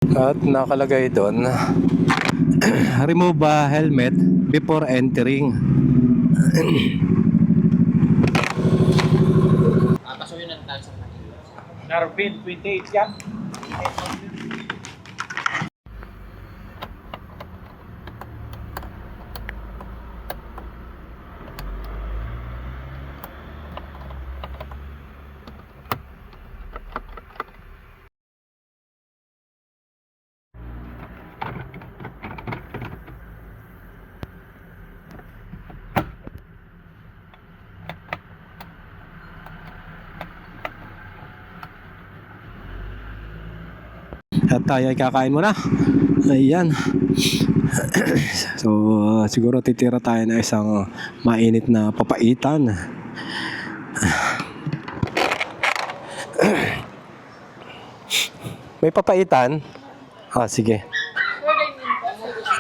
At nakalagay doon, remove helmet before entering. Pasukin na tayo sa Manila. Narvin, 28 yan. At tayo ay kakain muna. Ayan. So siguro titira tayo na isang mainit na papaitan. May papaitan? Sige.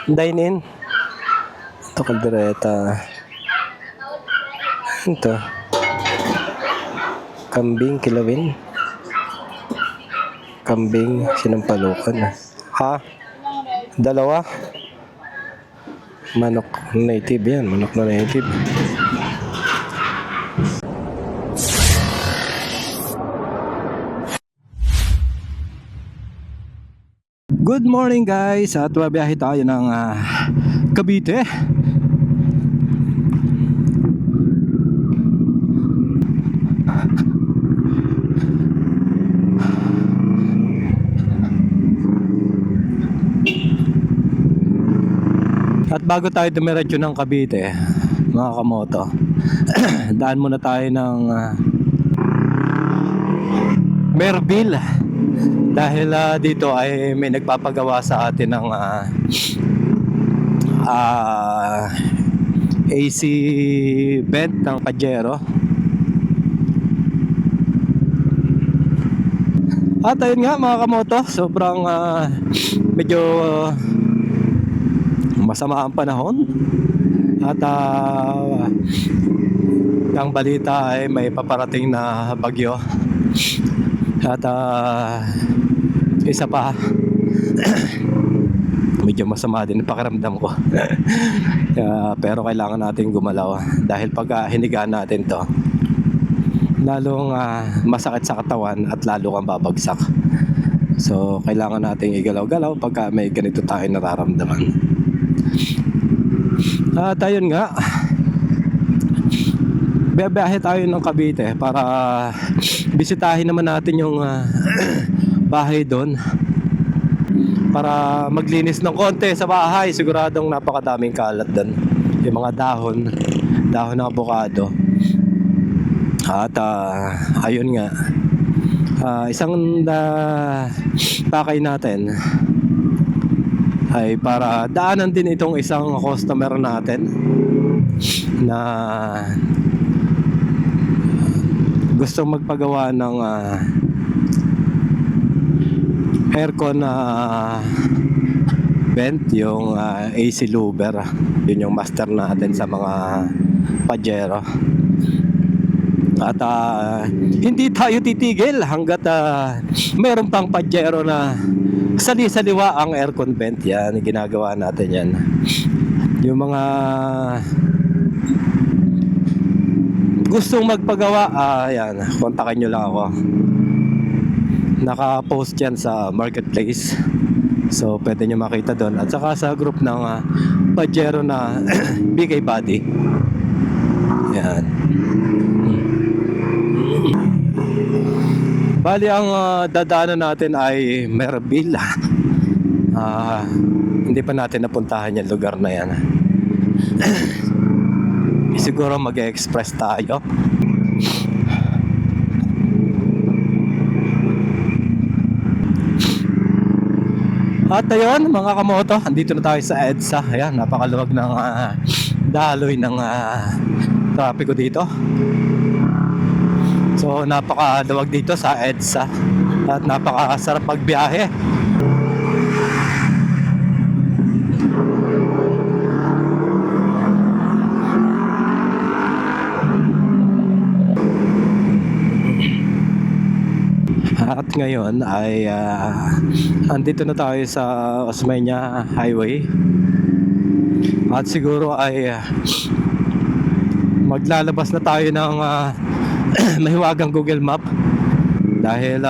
Dine in. Ito kaldereta. Ito. Kambing kilawin. Kambing sinampalukan. Dalawa. Manok native yan. Manok na native. Good morning guys. At babiyahe tayo ng Cavite. At bago tayo dumiretso ng Cavite, mga kamoto, daan muna tayo ng Merville. Dahil dito ay may nagpapagawa sa atin ng AC vent ng Pajero. At ayun nga mga kamoto, sobrang medyo masama ang panahon. At ang balita ay may paparating na bagyo. At isa pa, medyo masama din ang pakiramdam ko. Pero kailangan natin gumalaw dahil pag hinigaan natin to, lalong masakit sa katawan at lalo kang babagsak. So kailangan natin igalaw-galaw pagka may ganito tayo nararamdaman. At ayun nga, biyahe tayo ng Cavite para bisitahin naman natin yung bahay doon, para maglinis ng konti sa bahay. Siguradong napakadaming kalat doon, yung mga dahon ng avocado. At ayun nga, isang pakay natin ay para daanan din itong isang customer natin na gustong magpagawa ng aircon na vent, yung AC louver. Yun yung master natin sa mga Pajero. At hindi tayo titigil hanggat meron pang Pajero na sali-saliwa ang aircon vent. Yan, ginagawa natin yan. Yung mga gustong magpagawa, yan, kontakin nyo lang ako. Naka-post yan sa marketplace, so pwede nyo makita doon. At saka sa group ng Pajero na BK Body. Yan. Bali ang dadaanan natin ay Merville. Hindi pa natin napuntahan yung lugar na yan. Siguro mag-express tayo. At ayun mga kamoto, andito na tayo sa EDSA. Ayan, napakaluwag ng daloy ng trapiko dito. So napakaluwag dito sa EDSA at napakasarap magbiyahe. At ngayon ay andito na tayo sa Osmeña Highway. At siguro ay maglalabas na tayo ng mahiwagang Google Map dahil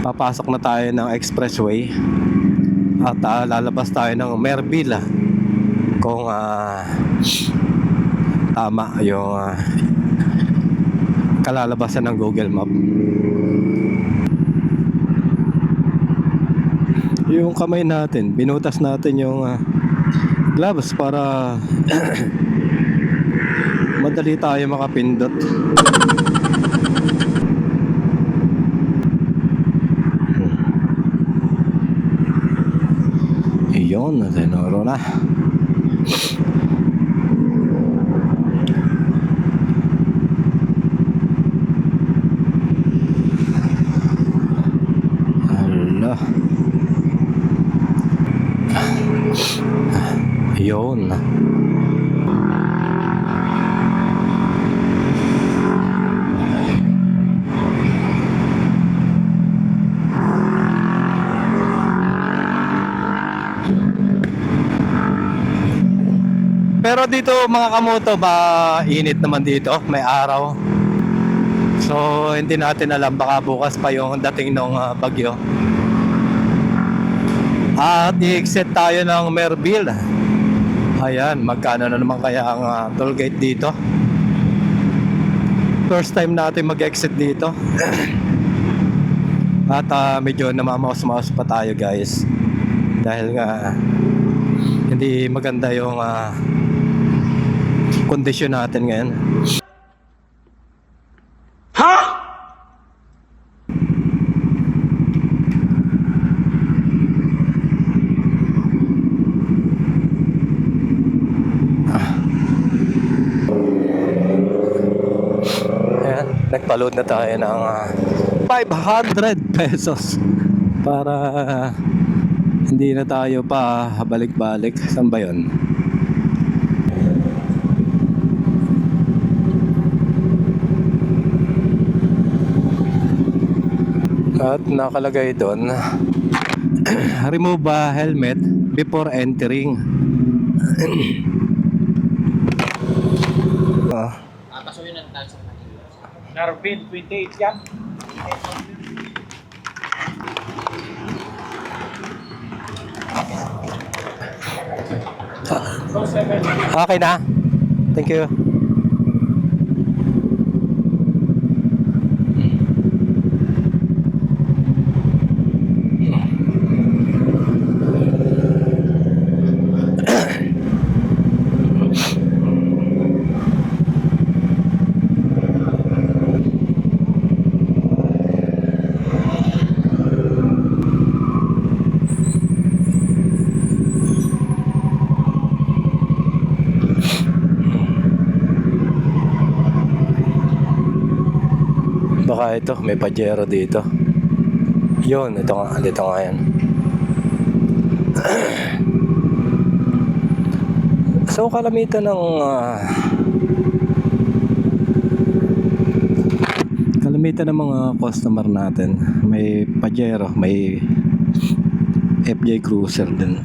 papasok na tayo ng expressway at lalabas tayo ng Merville kung tama yung kalalabasan ng Google Map. Yung kamay natin, binutas natin yung gloves para madali tayo makapindot. Iyon, tinuro na. Hala. Iyon. Pero dito mga kamoto, mainit naman dito, may araw. So hindi natin alam, baka bukas pa yung dating ng bagyo. At i-exit tayo ng Merville. Ayan, magkano na naman kaya ang toll gate dito. First time natin mag-exit dito. At medyo namamaos-maos pa tayo guys. Dahil nga hindi maganda yung kondisyon natin ngayon. Ayan, nagpa-load na tayo ng 500 pesos para hindi na tayo pa balik-balik. Saan ba yun? At nakalagay doon remove helmet before entering. Papasukin na tayo sa Manila. Narvin, 28 yan. Okay na. Thank you. Baka ito, may Pajero dito. Yun, ito nga yan. So kalamitan ng mga customer natin, may Pajero, may FJ Cruiser din.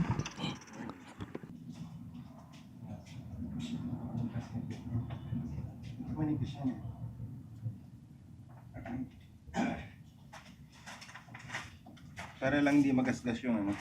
Para lang di magasgas yung ano.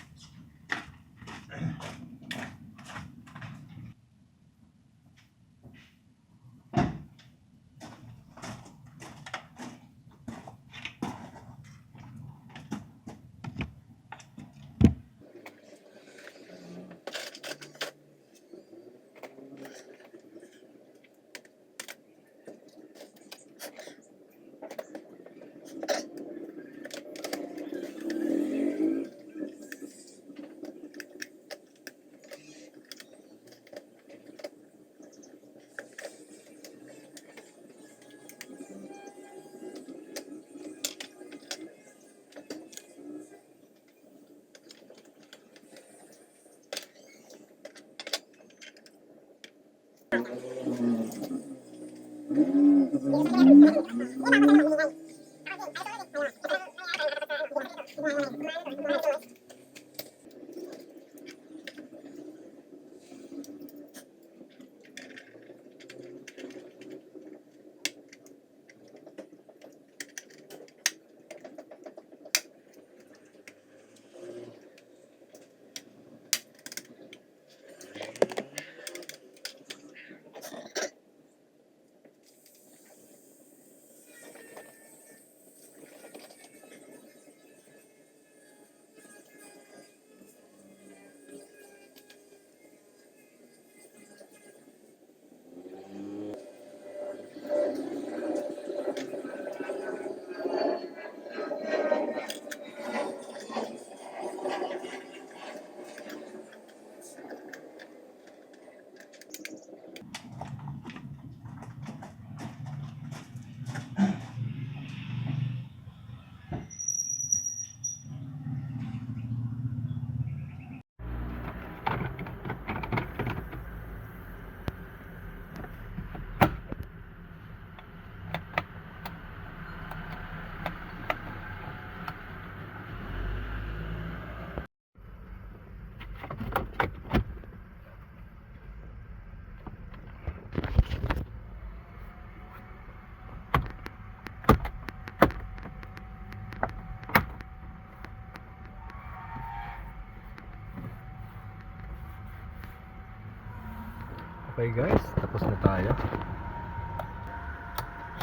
Okay guys, tapos na tayo.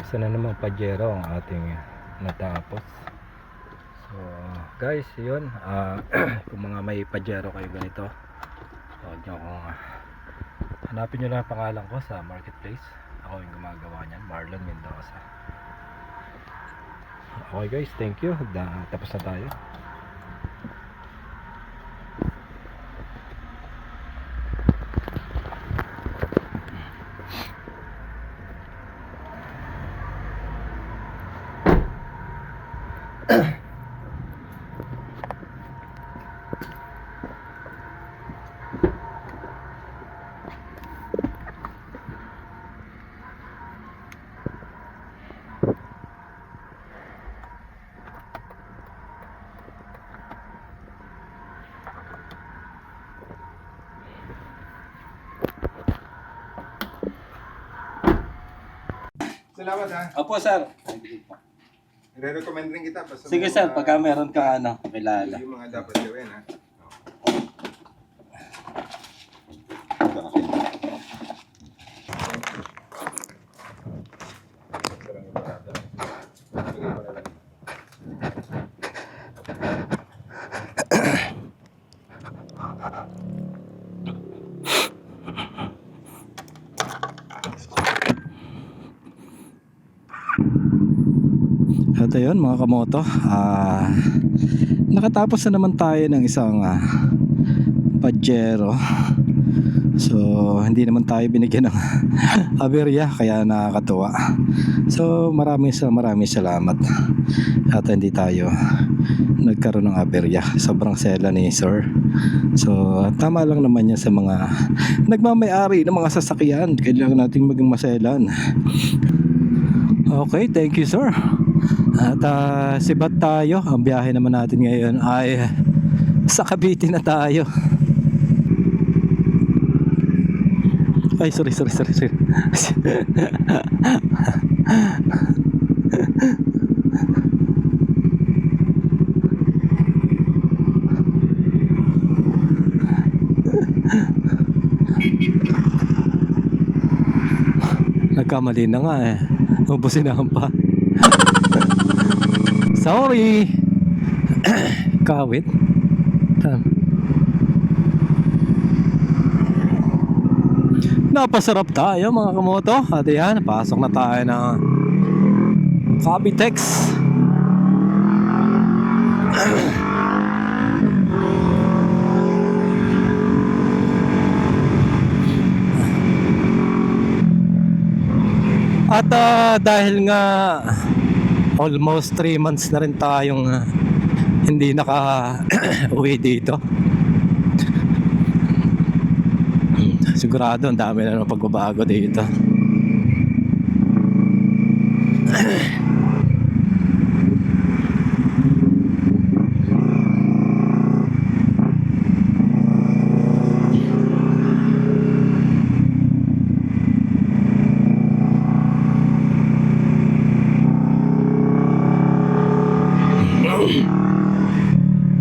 Isa na naman pajero ang ating natapos. So guys, yun. Kung mga may pajero kayo ganito, huwag nyo akong hanapin nyo lang ang pangalan ko sa marketplace. Ako yung gumagawa niyan, Marlon Mendoza. Okay guys, thank you. Tapos na tayo. Salamat ha. Opo sir. Re-recommend rin kita. Basta Sige may sir, mga- pagka meron ka kilala. Yung mga dapat gawin ha. At ayun mga kamoto, nakatapos na naman tayo ng isang pajero. So hindi naman tayo binigyan ng aberya, kaya nakakatuwa. So maraming salamat. At hindi tayo nagkaroon ng aberya. Sobrang sela ni sir. So tama lang naman yan sa mga nagmamayari ng mga sasakyan. Kailangan nating maging maselan. Okay, thank you sir. At sibat tayo. Ang biyahe naman natin ngayon ay sa Cavite na tayo. Ay, sorry. Nagkamali na nga eh. Ubusin na pa. Sorry. Kawit. Napasarap tayo mga kamoto. At yan, pasok na tayo ng Cavitex. At dahil nga almost 3 months na rin tayong hindi naka-uwi dito. Sigurado ang dami na ng pagbabago dito.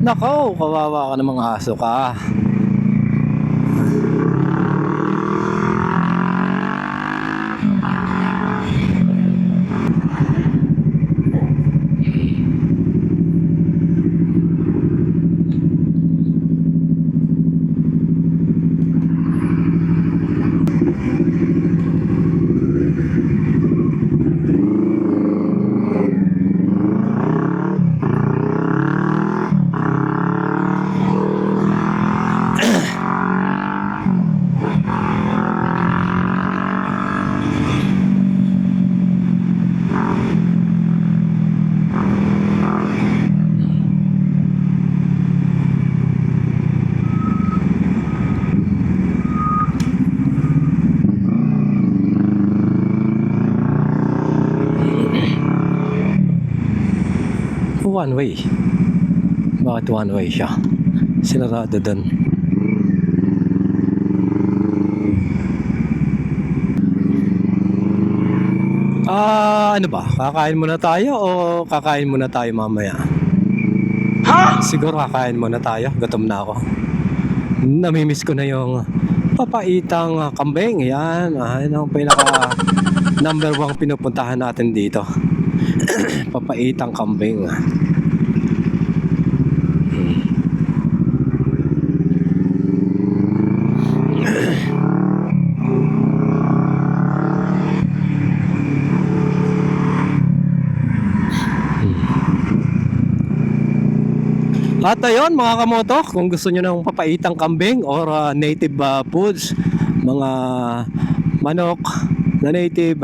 Nako, kawawa ka ng mga aso ka. One way. Bakit one way siya? Sinarado doon. Ano ba? Kakain muna tayo o kakain muna tayo mamaya? Ha? Siguro kakain muna tayo. Gutom na ako. Namimiss ko na yung papaitang kambing. Yan. Yan ang pinaka number 1 pinupuntahan natin dito. Papaitang kambing. At ayun mga kamoto, kung gusto nyo ng papaitang kambing or native foods, mga manok na native,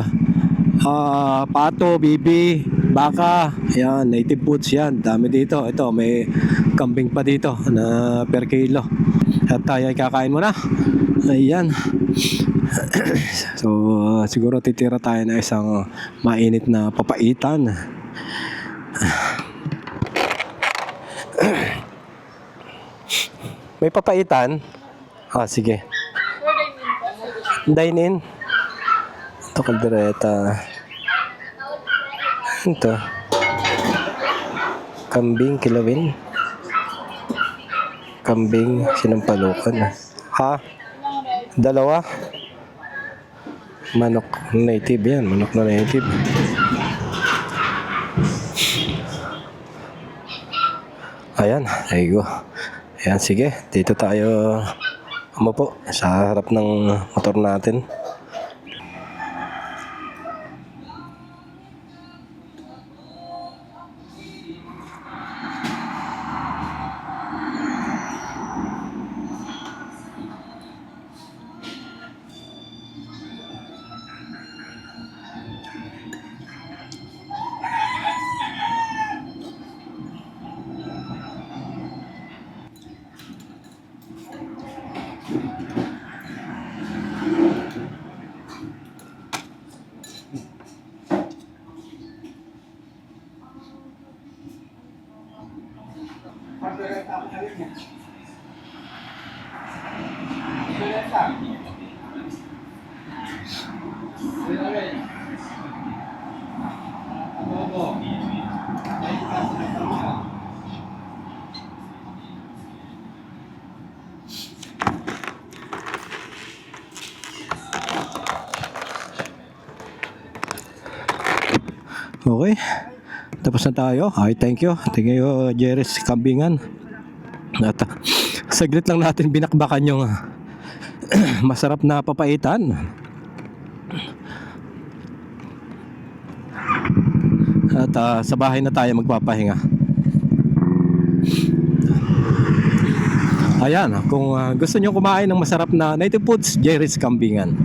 pato, bibi, baka, yan, native foods yan, dami dito. Ito, may kambing pa dito na per kilo. At tayo ay kakain muna. Ayan. So, siguro titira tayo na isang mainit na papaitan. May papaitan? Sige. Dine in. Ito, kaldereta. Ito. Kambing, kilawin. Kambing, sinampalukan. Ha? Dalawa? Manok native yan. Manok na native. Ayan, there you go. Ayan, sige. Dito tayo umupo sa harap ng motor natin. Okay. Tapos na tayo. Ay, thank you. Thank you, Jerry's Kambingan. At saglit lang natin binakbakan yung masarap na papaitan. At sa bahay na tayo magpapahinga. Ayan, kung gusto nyo kumain ng masarap na native foods, Jerry's Kambingan.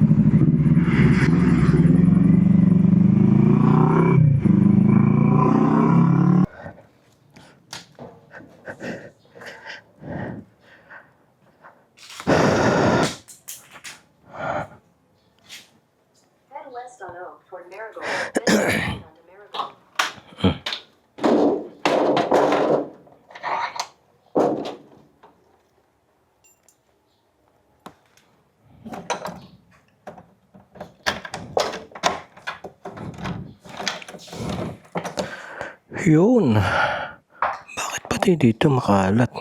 Yun. Bakit pa Pati dito makalat.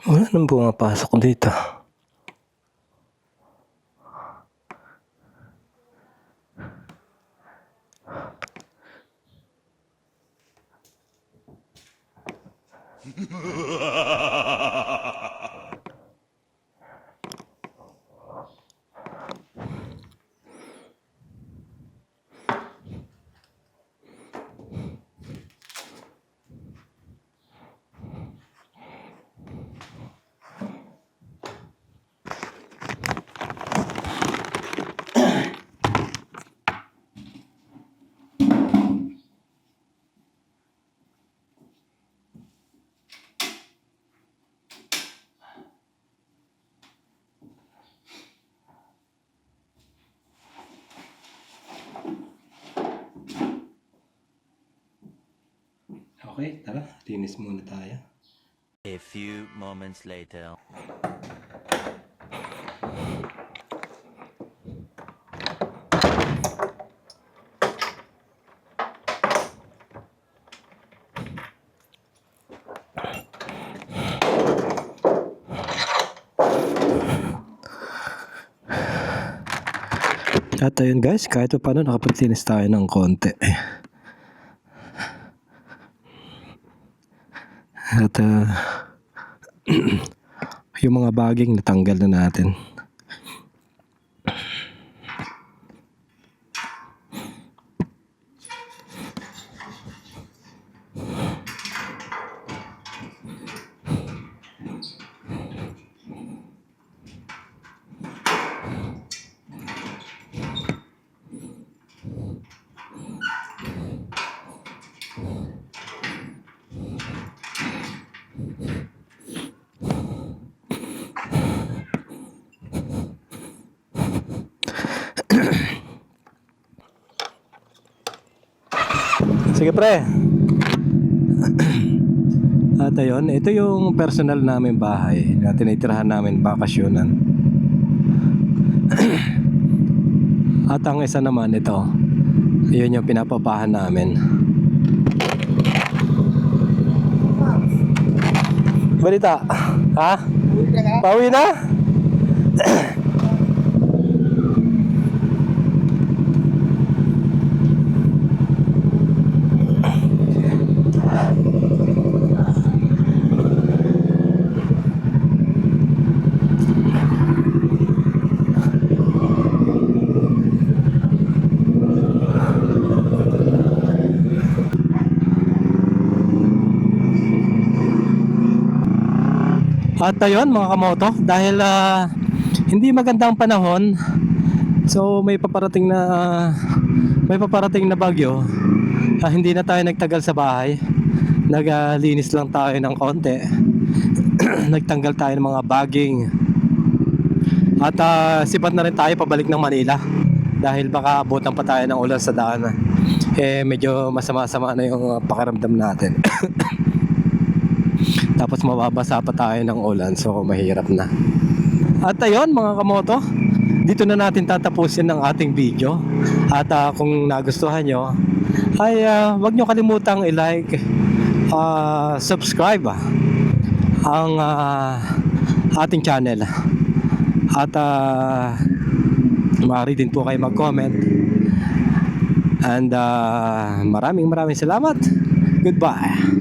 Wala nang pumapasok dito. Okay, tara. Linis muna tayo. A few moments later. At ayun guys, kahit pa paano nakapaglinis tayo ng konti. At yung mga baging natanggal na natin. Sige pre. At ayun, ito yung personal namin bahay na tinitirahan namin bakasyonan. At ang isa naman ito, yun yung pinapapahan namin. Balita? Ha? Pauwi na? At ayun mga kamoto, dahil hindi magandang panahon, so may paparating na bagyo, hindi na tayo nagtagal sa bahay, naglinis lang tayo ng konti. Nagtanggal tayo ng mga baging at sipat na rin tayo pabalik ng Manila dahil baka abutan pa tayo ng ulan sa daan. Medyo masama-sama na yung pakiramdam natin. Tapos mababasa pa tayo ng ulan, so mahirap na. At ayun mga kamoto, dito na natin tatapusin ang ating video. At kung nagustuhan nyo, ay wag nyo kalimutang i-like, subscribe ang ating channel. At maaari din po kayo mag-comment. And maraming salamat. Goodbye.